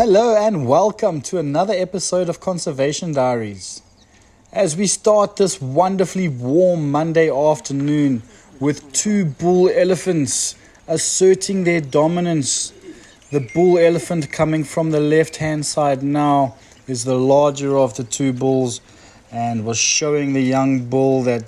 Hello and welcome to another episode of Conservation Diaries. As we start this wonderfully warm Monday afternoon with two bull elephants asserting their dominance. The bull elephant coming from the left-hand side now is the larger of the two bulls and was showing the young bull that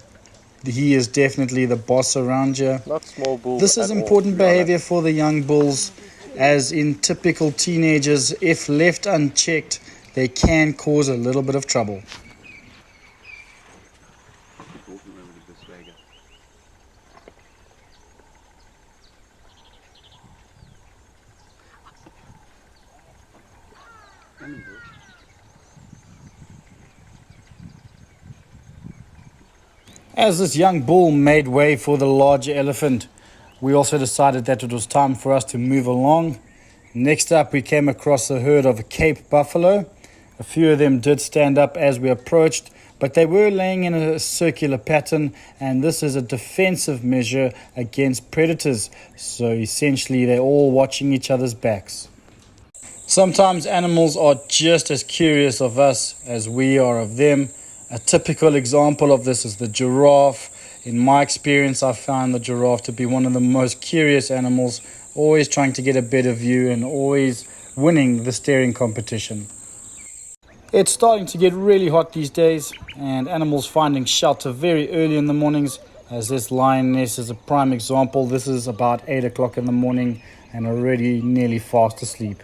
he is definitely the boss around here. Not small bulls. This is important behavior for the young bulls, as in typical teenagers, if left unchecked, they can cause a little bit of trouble. As this young bull made way for the larger elephant, we also decided that it was time for us to move along. Next up, we came across a herd of Cape buffalo. A few of them did stand up as we approached, but they were laying in a circular pattern, and this is a defensive measure against predators. So essentially, they're all watching each other's backs. Sometimes animals are just as curious of us as we are of them. A typical example of this is the giraffe. In my experience, I found the giraffe to be one of the most curious animals, always trying to get a better view and always winning the staring competition. It's starting to get really hot these days, and animals finding shelter very early in the mornings, as this lioness is a prime example. This is about 8 o'clock in the morning and already nearly fast asleep.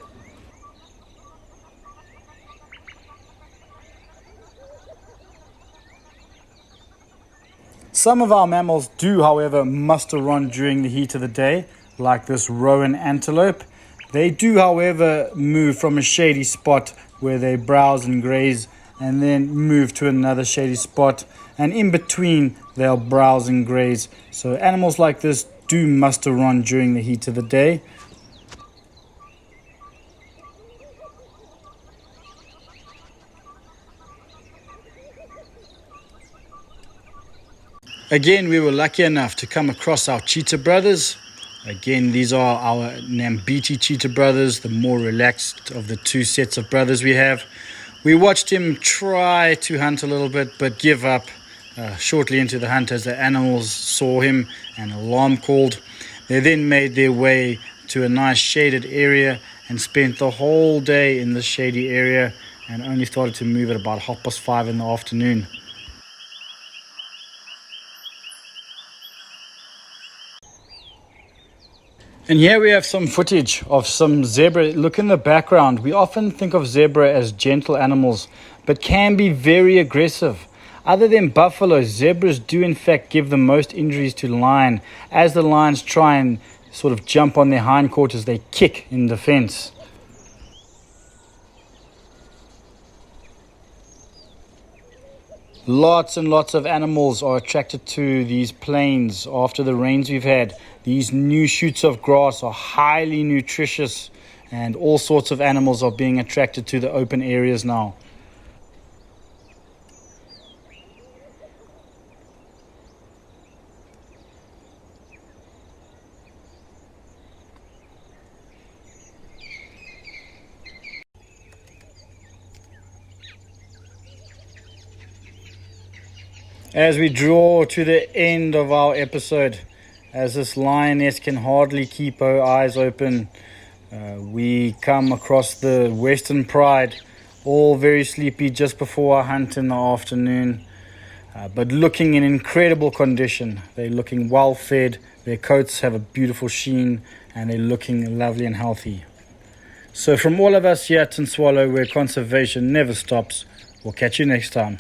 Some of our mammals do, however, muster on during the heat of the day, like this rowan antelope. They do, however, move from a shady spot where they browse and graze and then move to another shady spot, and in between they'll browse and graze. So animals like this do muster on during the heat of the day. Again, we were lucky enough to come across our cheetah brothers. Again, these are our Nambiti cheetah brothers, the more relaxed of the two sets of brothers we have. We watched him try to hunt a little bit, but give up shortly into the hunt as the animals saw him and alarm called. They then made their way to a nice shaded area and spent the whole day in the shady area and only started to move at about 5:30 in the afternoon. And here we have some footage of some zebra. Look in the background. We often think of zebra as gentle animals, but can be very aggressive. Other than buffalo, zebras do in fact give the most injuries to lion. As the lions try and sort of jump on their hindquarters, they kick in defense. Lots and lots of animals are attracted to these plains after the rains we've had. These new shoots of grass are highly nutritious, and all sorts of animals are being attracted to the open areas now. As we draw to the end of our episode, as this lioness can hardly keep her eyes open, we come across the Western Pride, all very sleepy just before our hunt in the afternoon, but looking in incredible condition. They're looking well fed, their coats have a beautiful sheen, and they're looking lovely and healthy. So from all of us here at Swallow, where conservation never stops, we'll catch you next time.